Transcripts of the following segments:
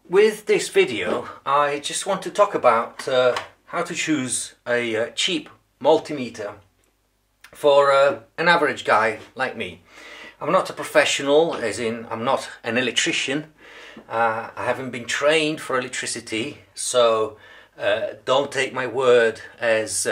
With this video, I just want to talk about how to choose a cheap multimeter for an average guy like me. I'm not a professional, as in I'm not an electrician. I haven't been trained for electricity, so don't take my word as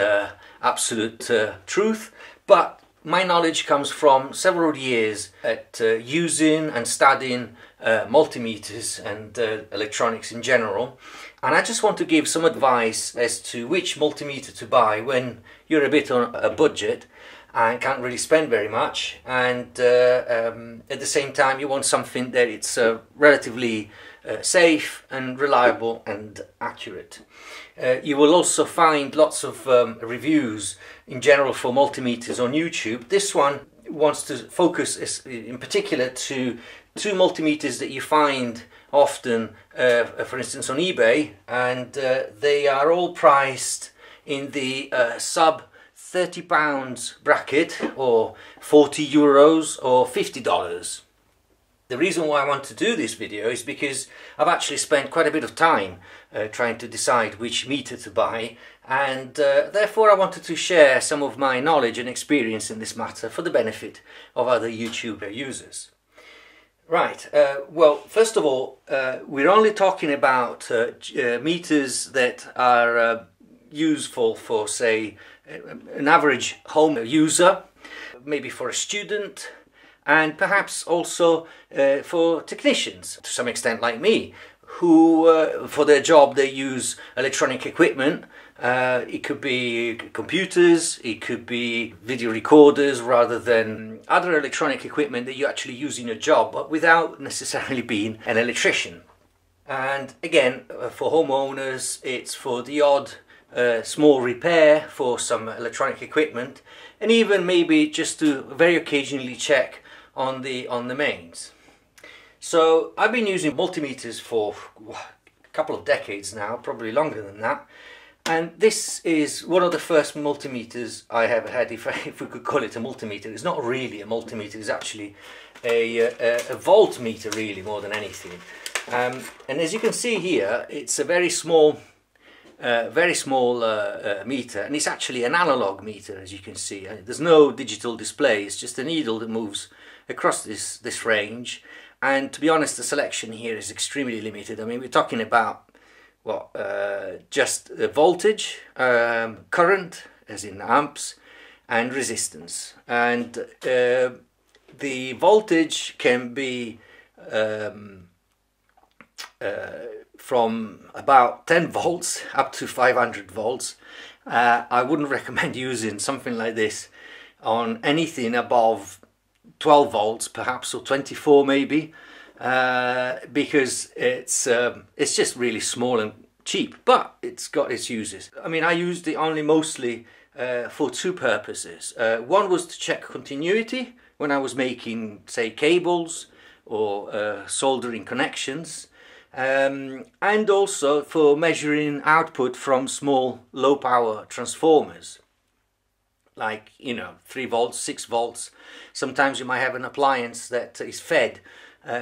absolute truth, but my knowledge comes from several years at using and studying multimeters and electronics in general, and I just want to give some advice as to which multimeter to buy when you're a bit on a budget and can't really spend very much, and at the same time you want something that it's relatively safe and reliable and accurate. You will also find lots of reviews in general for multimeters on YouTube. This one wants to focus in particular to two multimeters that you find often, for instance on eBay, and they are all priced in the sub £30 bracket, or €40 or $50. The reason why I want to do this video is because I've actually spent quite a bit of time trying to decide which meter to buy, and therefore I wanted to share some of my knowledge and experience in this matter for the benefit of other YouTube users. Right, well, first of all, we're only talking about meters that are useful for, say, an average home user, maybe for a student, and perhaps also for technicians to some extent like me, who for their job they use electronic equipment. It could be computers, it could be video recorders, rather than other electronic equipment that you actually use in your job, but without necessarily being an electrician. And again, for homeowners, it's for the odd small repair for some electronic equipment, and even maybe just to very occasionally check on the mains. So I've been using multimeters for a couple of decades now, probably longer than that, and this is one of the first multimeters I have had, if we could call it a multimeter. It's not really a multimeter, it's actually a voltmeter, really, more than anything. And as you can see here, it's a very small meter, and it's actually an analog meter, as you can see. There's no digital display, it's just a needle that moves across this range, and to be honest, the selection here is extremely limited. I mean, we're talking about just voltage, current, as in amps, and resistance, and the voltage can be from about 10 volts up to 500 volts. I wouldn't recommend using something like this on anything above 12 volts perhaps, or 24 maybe, because it's just really small and cheap, but it's got its uses. I mean, I used it only mostly for two purposes. One was to check continuity when I was making, say, cables or soldering connections, and also for measuring output from small low power transformers, like, you know, 3 volts, 6 volts. Sometimes you might have an appliance that is fed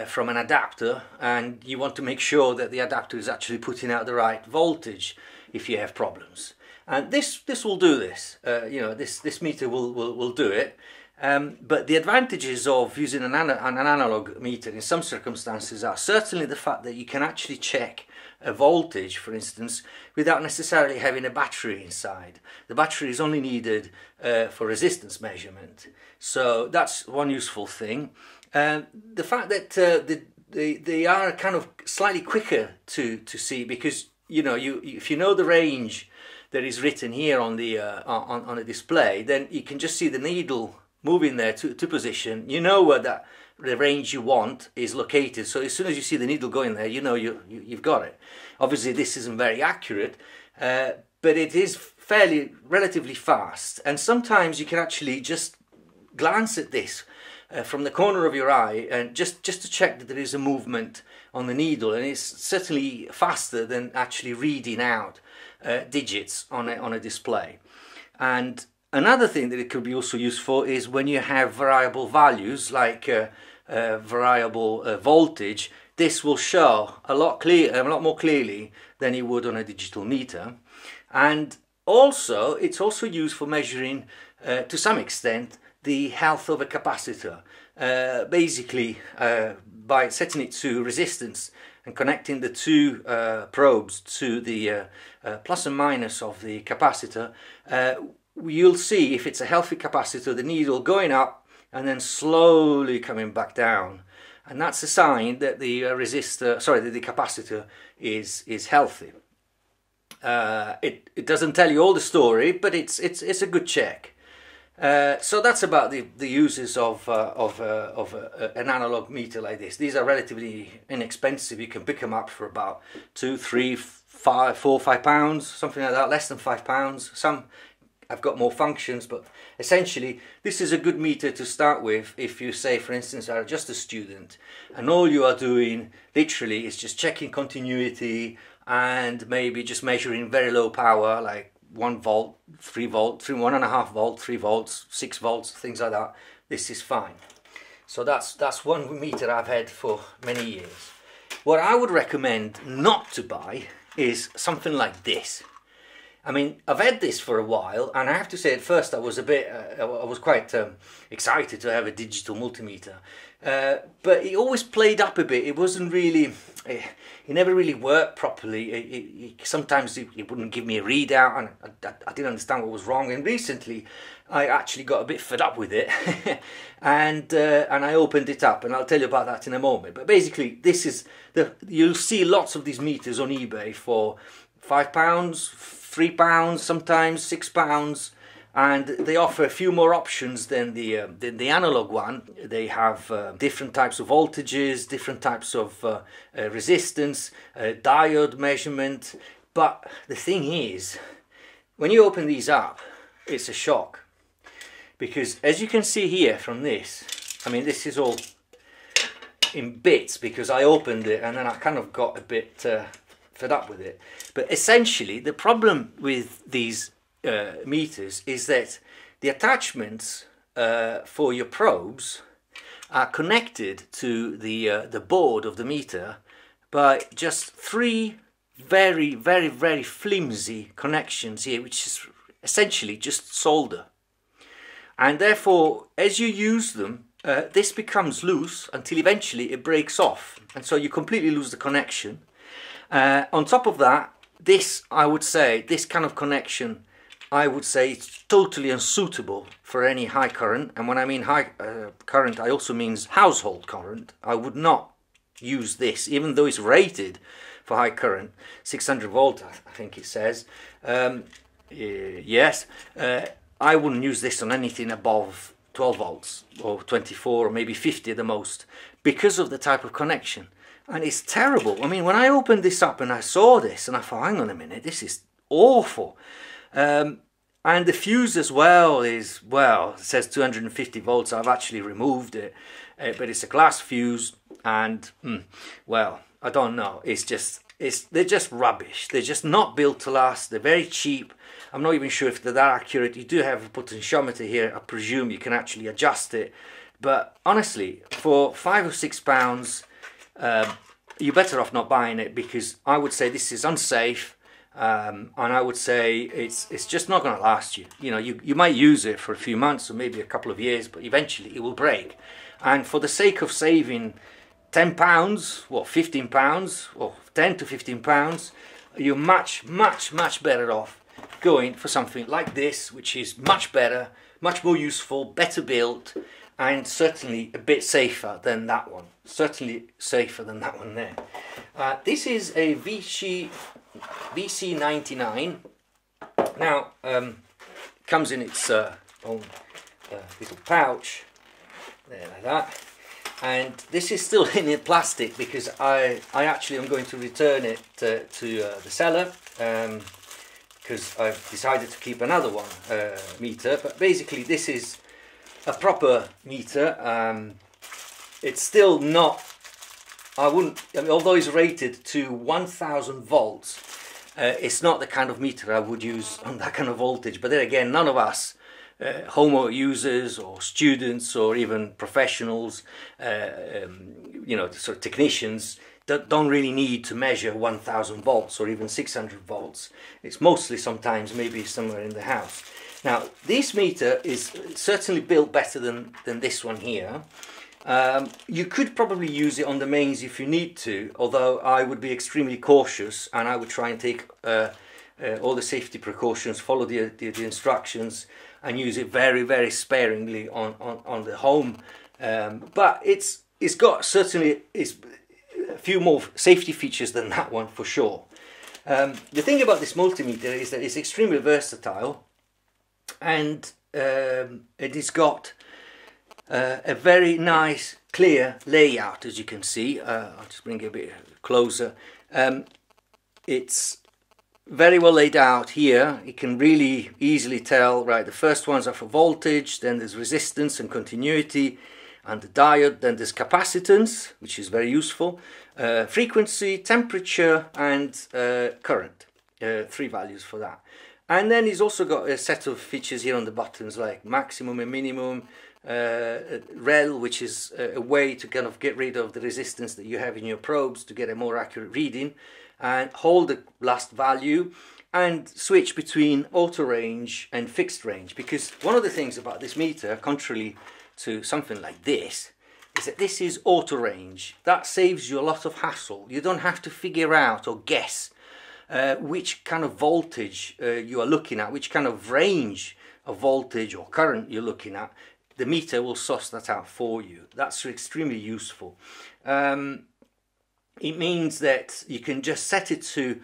from an adapter, and you want to make sure that the adapter is actually putting out the right voltage if you have problems. And this will do this. You know, this meter will do it. But the advantages of using an analog meter in some circumstances are certainly the fact that you can actually check a voltage, for instance, without necessarily having a battery inside. The battery is only needed for resistance measurement. So that's one useful thing. The fact that they are kind of slightly quicker to see, because, you know, if you know the range that is written here on the on a display, then you can just see the needle moving there to position. You know where the range you want is located, so as soon as you see the needle going there, you know you've got it. Obviously this isn't very accurate, but it is relatively fast, and sometimes you can actually just glance at this from the corner of your eye, and just to check that there is a movement on the needle, and it's certainly faster than actually reading out digits on a display. And another thing that it could be also used for is when you have variable values, like variable voltage, this will show a lot more clearly than it would on a digital meter. And also, it's also used for measuring, to some extent, the health of a capacitor. Basically, by setting it to resistance and connecting the two probes to the plus and minus of the capacitor, you'll see if it's a healthy capacitor, the needle going up and then slowly coming back down. And that's a sign that the the capacitor is healthy. It doesn't tell you all the story, but it's a good check. So that's about the uses of an analog meter like this. These are relatively inexpensive. You can pick them up for about £2, £3, £4, £5, something like that, less than £5. Some have got more functions, but essentially this is a good meter to start with if you, say for instance, are just a student and all you are doing literally is just checking continuity and maybe just measuring very low power, like 1 volt, 3 volt, 1.5 volt, 3 volts, 6 volts, things like that. This is fine. So that's one meter I've had for many years. What I would recommend not to buy is something like this. I mean, I've had this for a while, and I have to say at first I was quite excited to have a digital multimeter, but it always played up a bit. It wasn't really, it never really worked properly. Sometimes it wouldn't give me a readout, and I didn't understand what was wrong. And recently, I actually got a bit fed up with it, and I opened it up, and I'll tell you about that in a moment. But basically, this is you'll see lots of these meters on eBay for £5, £3, sometimes £6, and they offer a few more options than the analog one. They have different types of voltages, different types of resistance, diode measurement. But the thing is, when you open these up, it's a shock, because as you can see here from this, I mean, this is all in bits because I opened it and then I kind of got a bit fed up with it. But essentially the problem with these meters is that the attachments for your probes are connected to the board of the meter by just 3 very, very, very flimsy connections here, which is essentially just solder. And therefore, as you use them, this becomes loose until eventually it breaks off, and so you completely lose the connection. On top of that, I would say this kind of connection, I would say it's totally unsuitable for any high current. And when I mean high current, I also means household current. I would not use this, even though it's rated for high current, 600 volt, I think it says. Yes, I wouldn't use this on anything above 12 volts or 24 or maybe 50 at the most, because of the type of connection. And it's terrible. I mean, when I opened this up and I saw this and I thought, hang on a minute, this is awful. And the fuse as well is, well, it says 250 volts. I've actually removed it, but it's a glass fuse, and well, I don't know. They're just rubbish. They're just not built to last. They're very cheap. I'm not even sure if they're that accurate. You do have a potentiometer here. I presume you can actually adjust it. But honestly, for £5 or £6, you're better off not buying it, because I would say this is unsafe, and I would say it's just not going to last you. You know, you might use it for a few months or maybe a couple of years, but eventually it will break. And for the sake of saving £10, or £15, or £10 to £15, you're much, much, much better off going for something like this, which is much better, much more useful, better built, and certainly a bit safer than that one. Certainly safer than that one there. This is a Vichy VC99. Now, comes in its own little pouch, there, like that. And this is still in the plastic because I actually am going to return it to the seller, because I've decided to keep another one meter. But basically this is a proper meter. It's still not, although it's rated to 1000 volts, it's not the kind of meter I would use on that kind of voltage. But then again, none of us home users or students or even professionals, you know, sort of technicians, that don't really need to measure 1000 volts or even 600 volts. It's mostly sometimes maybe somewhere in the house. Now, this meter is certainly built better than this one here. You could probably use it on the mains if you need to, although I would be extremely cautious and I would try and take all the safety precautions, follow the instructions, and use it very, very sparingly on the home. But it's got certainly a few more safety features than that one for sure. The thing about this multimeter is that it's extremely versatile, and it has got a very nice clear layout, as you can see. I'll just bring it a bit closer. It's very well laid out here. You can really easily tell, right, the first ones are for voltage, then there's resistance and continuity, and the diode, then there's capacitance, which is very useful, frequency, temperature, and current. 3 values for that. And then he's also got a set of features here on the buttons, like maximum and minimum, rel, which is a way to kind of get rid of the resistance that you have in your probes to get a more accurate reading, and hold the last value, and switch between auto range and fixed range. Because one of the things about this meter, contrarily to something like this, is that this is auto range. That saves you a lot of hassle. You don't have to figure out or guess which kind of voltage you are looking at, which kind of range of voltage or current you're looking at. The meter will source that out for you. That's extremely useful. It means that you can just set it to,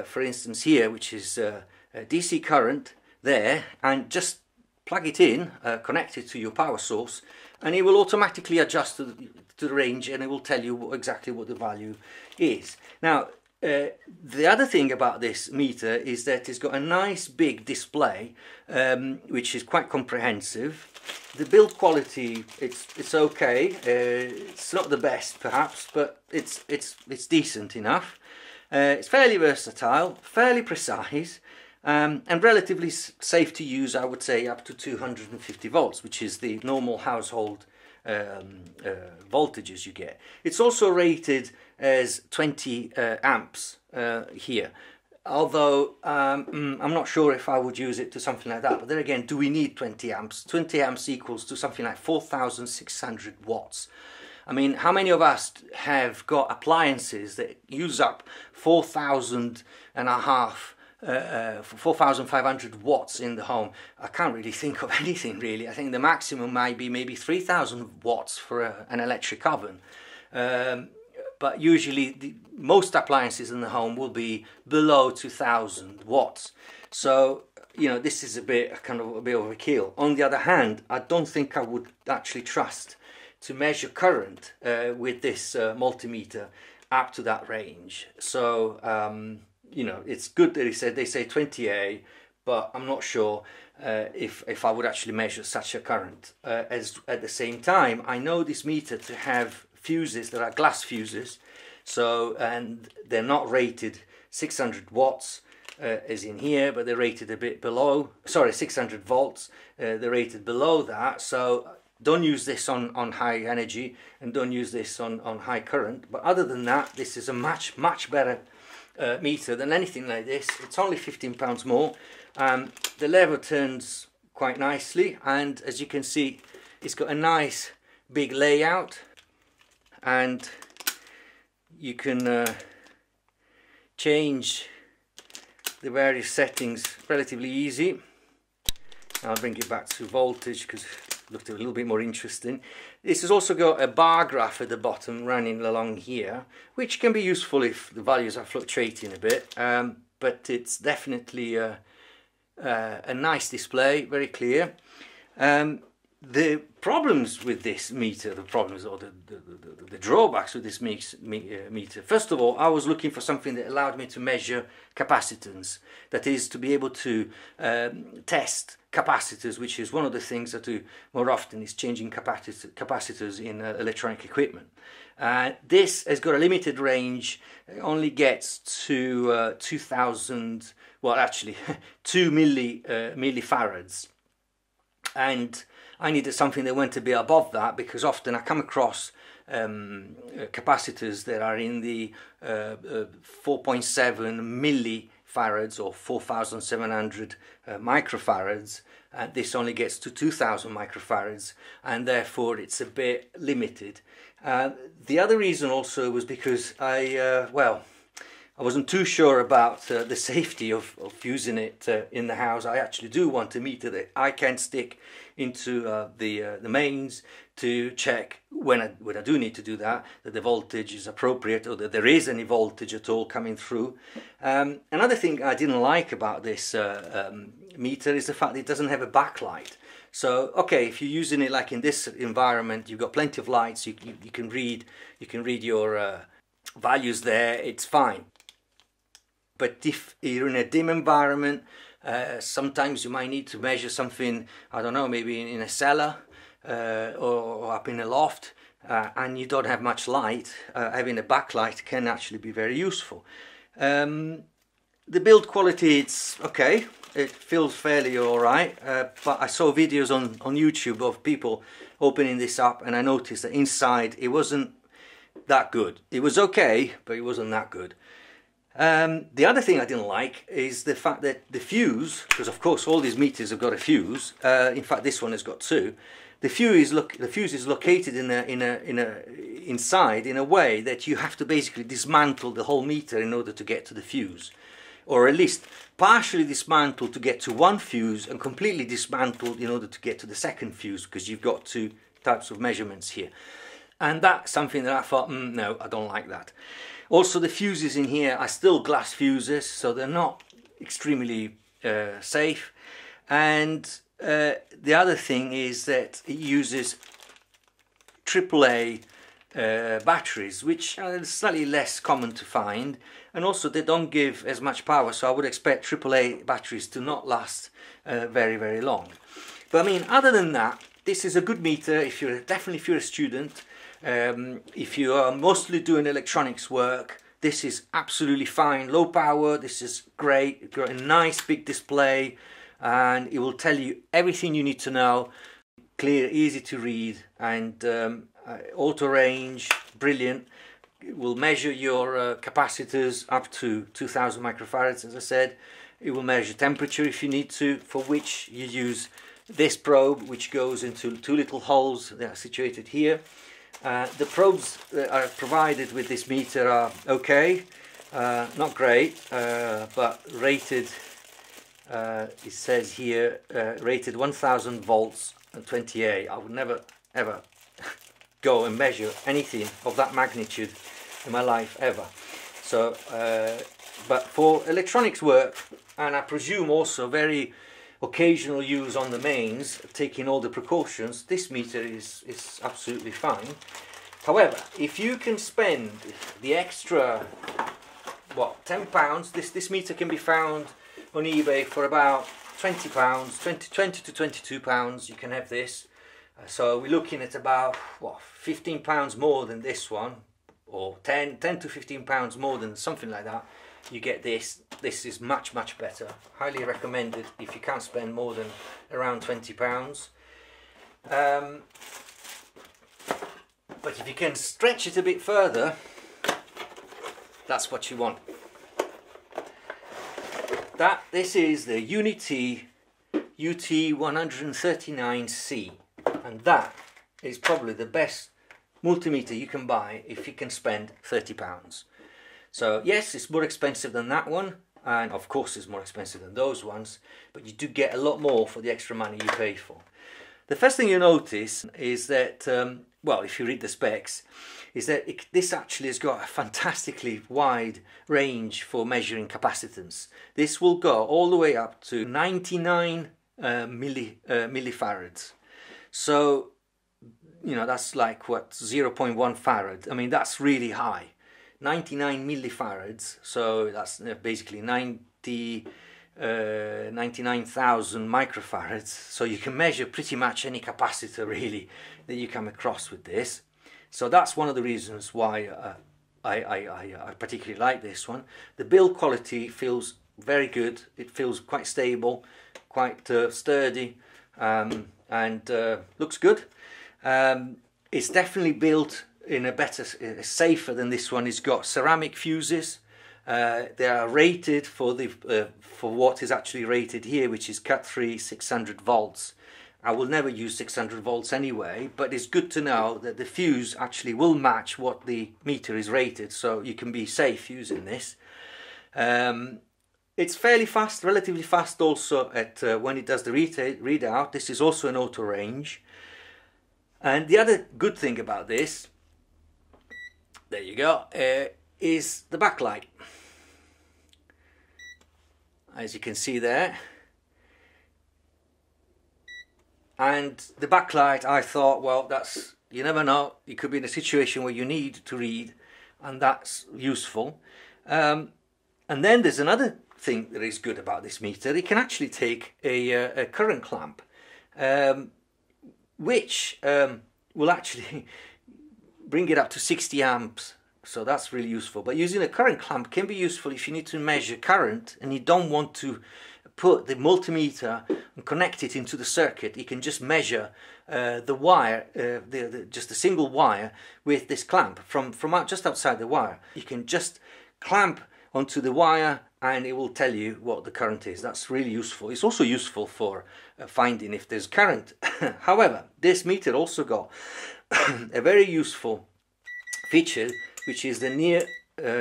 for instance here, which is a DC current there, and just plug it in, connect it to your power source, and it will automatically adjust to the range, and it will tell you exactly what the value is. Now, the other thing about this meter is that it's got a nice big display, which is quite comprehensive. The build quality, it's okay. It's not the best perhaps, but it's decent enough. It's fairly versatile, fairly precise, and relatively safe to use. I would say up to 250 volts, which is the normal household voltages you get. It's also rated as 20 amps here, although I'm not sure if I would use it to something like that. But then again, do we need 20 amps? 20 amps equals to something like 4,600 watts. I mean, how many of us have got appliances that use up 4,500 watts in the home? I can't really think of anything really. I think the maximum might be maybe 3,000 watts for an electric oven. But usually most appliances in the home will be below 2,000 watts. So, you know, this is a bit of overkill. On the other hand, I don't think I would actually trust to measure current with this multimeter up to that range. So, you know, it's good that they say 20A, but I'm not sure if I would actually measure such a current. As at the same time, I know this meter to have fuses that are glass fuses, so, and they're not rated 600 watts as in here, but they're rated a bit below, sorry, 600 volts, they're rated below that. So don't use this on high energy, and don't use this on high current. But other than that, this is a much better meter than anything like this. It's only £15 more. The lever turns quite nicely, and as you can see, it's got a nice big layout, and you can change the various settings relatively easy. I'll bring it back to voltage because it looked a little bit more interesting. This has also got a bar graph at the bottom running along here, which can be useful if the values are fluctuating a bit, but it's definitely a nice display, very clear. The problems with this meter, the drawbacks with this meter, first of all, I was looking for something that allowed me to measure capacitance. That is, to be able to test capacitors, which is one of the things I do more often, is changing capacitors in electronic equipment. This has got a limited range. It only gets to 2,000, well actually 2 millifarads. and I needed something that went a bit above that, because often I come across capacitors that are in the 4.7 millifarads or 4,700 microfarads, and this only gets to 2,000 microfarads, and therefore it's a bit limited. The other reason also was because I wasn't too sure about the safety of using it in the house. I actually do want a meter that I can stick into the mains to check when I do need to do that the voltage is appropriate, or that there is any voltage at all coming through. Another thing I didn't like about this meter is the fact that it doesn't have a backlight. So okay, if you're using it like in this environment, you've got plenty of lights, you can read your values there, it's fine. But if you're in a dim environment, sometimes you might need to measure something, I don't know, maybe in a cellar or up in a loft, and you don't have much light. Having a backlight can actually be very useful. The build quality, it's okay, it feels fairly alright, but I saw videos on YouTube of people opening this up, and I noticed that inside it wasn't that good. It was okay, but it wasn't that good. The other thing I didn't like is the fact that the fuse, because of course all these meters have got a fuse, in fact this one has got two, the fuse is located inside in a way that you have to basically dismantle the whole meter in order to get to the fuse, or at least partially dismantled to get to one fuse and completely dismantled in order to get to the second fuse, because you've got two types of measurements here. And that's something that I thought, no, I don't like that. Also, the fuses in here are still glass fuses, so they're not extremely safe. And the other thing is that it uses AAA batteries, which are slightly less common to find, and also they don't give as much power, so I would expect AAA batteries to not last very, very long. But I mean, other than that, this is a good meter definitely if you're a student. If you are mostly doing electronics work, this is absolutely fine. Low power, this is great. It's got a nice big display, and it will tell you everything you need to know. Clear, easy to read, and auto range, brilliant. It will measure your capacitors up to 2,000 microfarads, as I said. It will measure temperature if you need to, for which you use this probe, which goes into two little holes that are situated here. The probes that are provided with this meter are okay, not great, but rated, it says here, rated 1000 volts and 20A. I would never ever go and measure anything of that magnitude in my life ever. So, but for electronics work, and I presume also very occasional use on the mains, taking all the precautions, this meter is absolutely fine. However, if you can spend the extra, what, £10, this meter can be found on eBay for about £20, 20 to £22, you can have this. So we're looking at about, what, £15 more than this one, or 10 to £15 more than something like that. You get this. This is much, much better. Highly recommended if you can't spend more than around £20. But if you can stretch it a bit further, that's what you want. This is the Uni-T UT139C, and that is probably the best multimeter you can buy if you can spend £30. So yes, it's more expensive than that one, and of course it's more expensive than those ones, but you do get a lot more for the extra money you pay for. The first thing you notice is that, well, if you read the specs, is that this actually has got a fantastically wide range for measuring capacitance. This will go all the way up to 99 millifarads. So, you know, that's like, what, 0.1 farad. I mean, that's really high. 99 millifarads, so that's basically 99,000 microfarads. So you can measure pretty much any capacitor really that you come across with this. So that's one of the reasons why I particularly like this one. The build quality feels very good. It feels quite stable, quite sturdy, and and looks good. It's definitely built in a better, safer than this one. It's got ceramic fuses. They are rated for what is actually rated here, which is cut 3 600 volts. I will never use 600 volts anyway, but it's good to know that the fuse actually will match what the meter is rated, so you can be safe using this. It's fairly fast, relatively fast also at when it does the readout. This is also an auto range. And the other good thing about this, there you go, is the backlight. As you can see there. And the backlight, I thought, well, that's, you never know, you could be in a situation where you need to read, and that's useful. And then there's another thing that is good about this meter. It can actually take a current clamp, which will actually bring it up to 60 amps. So that's really useful. But using a current clamp can be useful if you need to measure current and you don't want to put the multimeter and connect it into the circuit. You can just measure the wire, just a single wire with this clamp from just outside the wire. You can just clamp onto the wire and it will tell you what the current is. That's really useful. It's also useful for finding if there's current. However, this meter also got a very useful feature, which is the Nir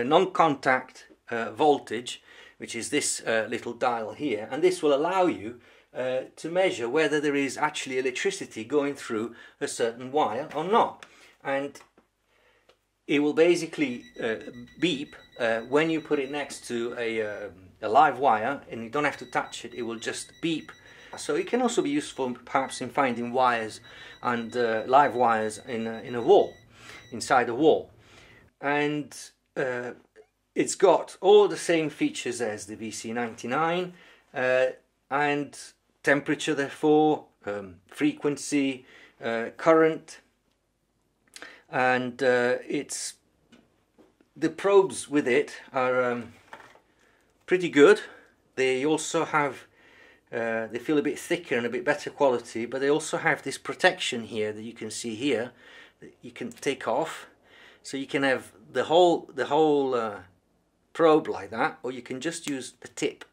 Non-Contact Voltage, which is this little dial here, and this will allow you to measure whether there is actually electricity going through a certain wire or not. And it will basically beep when you put it next to a live wire, and you don't have to touch it, it will just beep. So it can also be useful perhaps in finding wires and live wires in a wall, inside a wall. And it's got all the same features as the VC99, and temperature, therefore, frequency, current, and the probes with it are pretty good. They also have they feel a bit thicker and a bit better quality, but they also have this protection here that you can see here that you can take off, so you can have the whole probe like that, or you can just use the tip,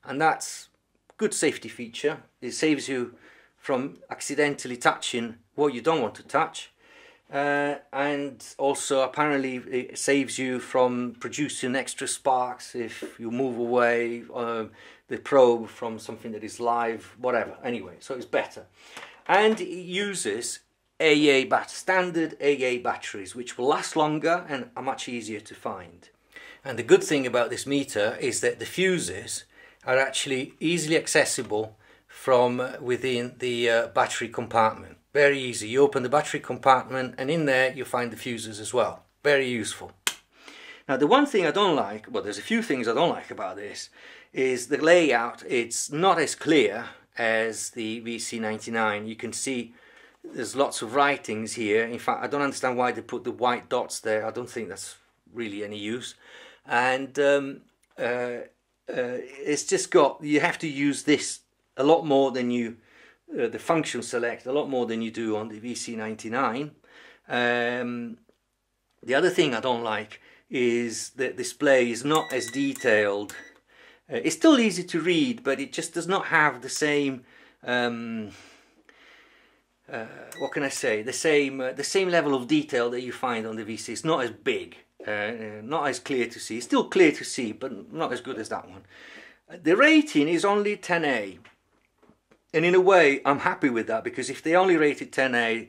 and that's a good safety feature. It saves you from accidentally touching what you don't want to touch, and also apparently it saves you from producing extra sparks if you move away the probe from something that is live, whatever. Anyway, so it's better, and it uses standard AA batteries, which will last longer and are much easier to find. And the good thing about this meter is that the fuses are actually easily accessible from within the battery compartment. Very easy. You open the battery compartment and in there you find the fuses as well. Very useful. Now the one thing I don't like, well, there's a few things I don't like about this, is the layout. It's not as clear as the VC99. You can see there's lots of writings here. In fact, I don't understand why they put the white dots there. I don't think that's really any use. And it's just got, you have to use this a lot more than you, the function select a lot more than you do on the VC99. The other thing I don't like is that display is not as detailed. It's still easy to read, but it just does not have the same what can I say, the same level of detail that you find on the VC. It's not as big, not as clear to see. It's still clear to see, but not as good as that one. The rating is only 10A, and in a way I'm happy with that, because if they only rated 10A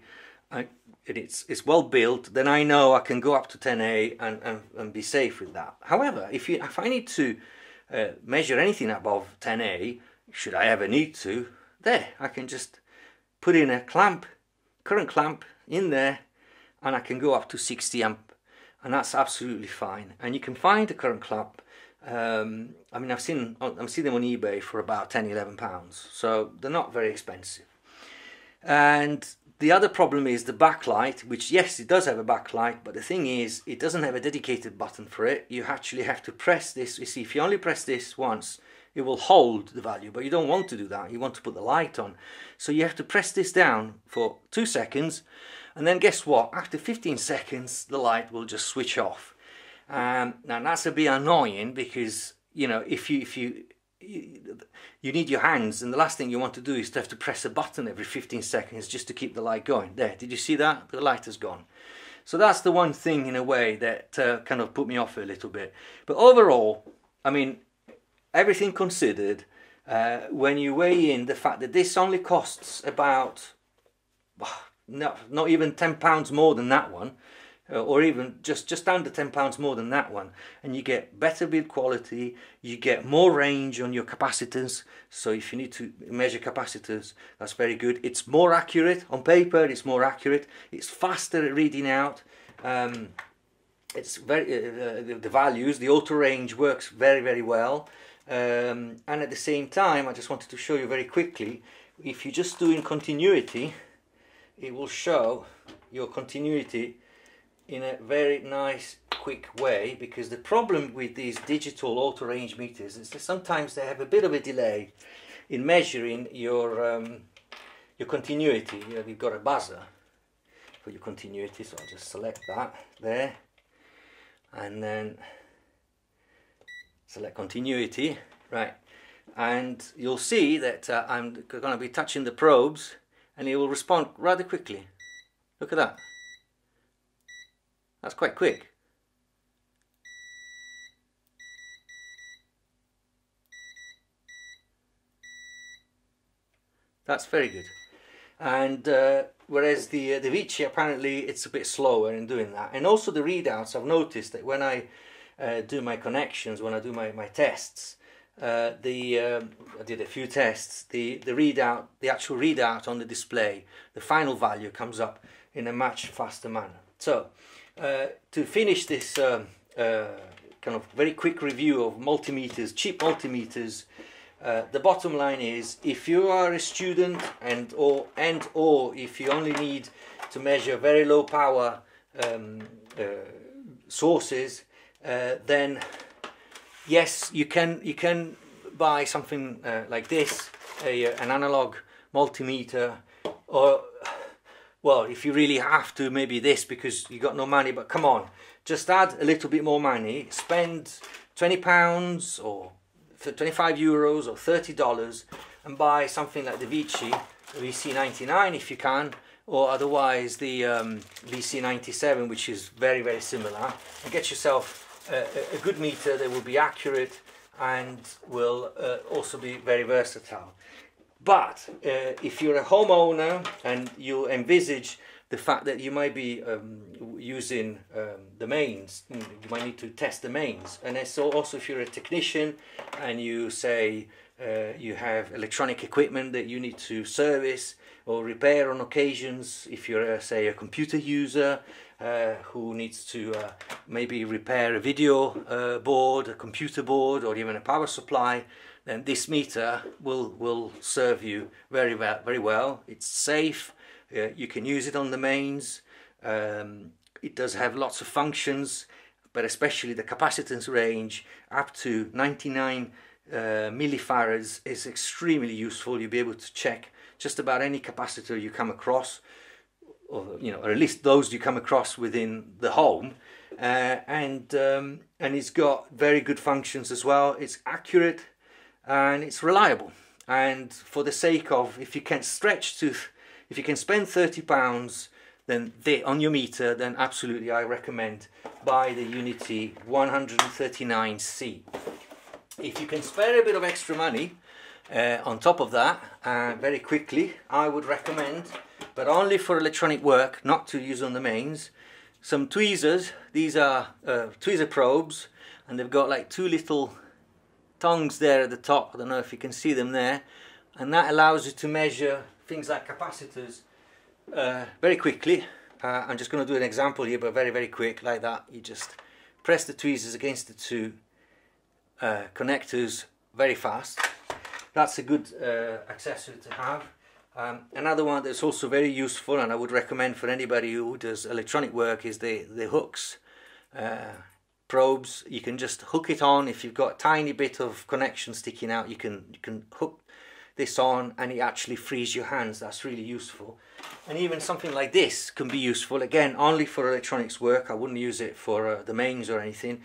and it's well built, then I know I can go up to 10A and be safe with that. However, if I need to measure anything above 10A, should I ever need to, there I can just put in a clamp, current clamp in there, and I can go up to 60 amp, and that's absolutely fine. And you can find a current clamp. I mean, I've seen them on eBay for about £10–11, so they're not very expensive. And the other problem is the backlight, which, yes, it does have a backlight, but the thing is, it doesn't have a dedicated button for it. You actually have to press this. You see, if you only press this once, it will hold the value, but you don't want to do that. You want to put the light on. So you have to press this down for 2 seconds, and then guess what? After 15 seconds, the light will just switch off. Now that's a bit annoying because, you know, if you need your hands, and the last thing you want to do is to have to press a button every 15 seconds just to keep the light going. There, did you see that? The light has gone. So that's the one thing in a way that kind of put me off a little bit. But overall, I mean, everything considered, when you weigh in the fact that this only costs about, not even £10 more than that one, or even just under £10 more than that one, and you get better build quality, you get more range on your capacitors. So if you need to measure capacitors, that's very good. It's more accurate on paper. It's more accurate. It's faster at reading out. It's very the values. The auto range works very, very well. And at the same time, I just wanted to show you very quickly. If you just do in continuity, it will show your continuity in a very nice quick way, because the problem with these digital auto range meters is that sometimes they have a bit of a delay in measuring your continuity. You know, you've got a buzzer for your continuity, so I'll just select that there, and then select continuity, right, and you'll see that I'm going to be touching the probes, and it will respond rather quickly. Look at that. That's quite quick. That's very good. And whereas the Vichy, apparently it's a bit slower in doing that. And also the readouts, I've noticed that when I do my connections, when I do my tests, I did a few tests, the readout, the actual readout on the display, the final value comes up in a much faster manner. So to finish this kind of very quick review of multimeters, cheap multimeters, the bottom line is, if you are a student and or if you only need to measure very low power sources, then yes, you can buy something like this, an analog multimeter, or, well, if you really have to, maybe this, because you got no money. But come on, just add a little bit more money, spend £20 or €25 or $30 and buy something like the Vichy VC99 if you can, or otherwise the VC97, which is very, very similar, and get yourself a good meter that will be accurate and will also be very versatile. But if you're a homeowner and you envisage the fact that you might be using the mains, you might need to test the mains, and so also if you're a technician and you say you have electronic equipment that you need to service or repair on occasions, if you're say a computer user who needs to maybe repair a video board, a computer board, or even a power supply, then this meter will serve you very well. It's safe. You can use it on the mains. It does have lots of functions, but especially the capacitance range up to 99 millifarads is extremely useful. You'll be able to check just about any capacitor you come across, or or at least those you come across within the home, and it's got very good functions as well. It's accurate and it's reliable. And for the sake of, if you can if you can spend £30 then on your meter, then absolutely I recommend buy the Uni-T 139C. If you can spare a bit of extra money on top of that, very quickly, I would recommend, but only for electronic work, not to use on the mains, some tweezers. These are tweezer probes, and they've got like two little tongues there at the top. I don't know if you can see them there, and that allows you to measure things like capacitors very quickly. I'm just going to do an example here, but very, very quick, like that. You just press the tweezers against the two connectors very fast. That's a good accessory to have. Another one that's also very useful, and I would recommend for anybody who does electronic work, is the hooks. probes. You can just hook it on. If you've got a tiny bit of connection sticking out, you can hook this on and it actually frees your hands. That's really useful. And even something like this can be useful, again only for electronics work. I wouldn't use it for the mains or anything.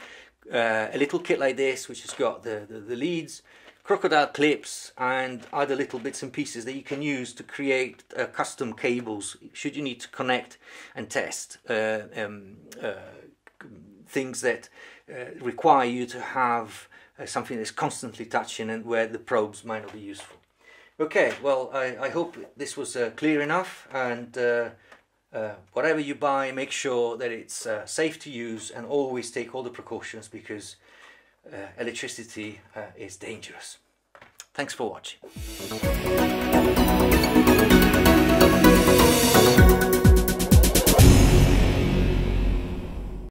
A little kit like this, which has got the leads, crocodile clips and other little bits and pieces that you can use to create custom cables should you need to connect and test things that require you to have something that's constantly touching and where the probes might not be useful. Okay, well, I hope this was clear enough, and whatever you buy, make sure that it's safe to use and always take all the precautions, because electricity is dangerous. Thanks for watching.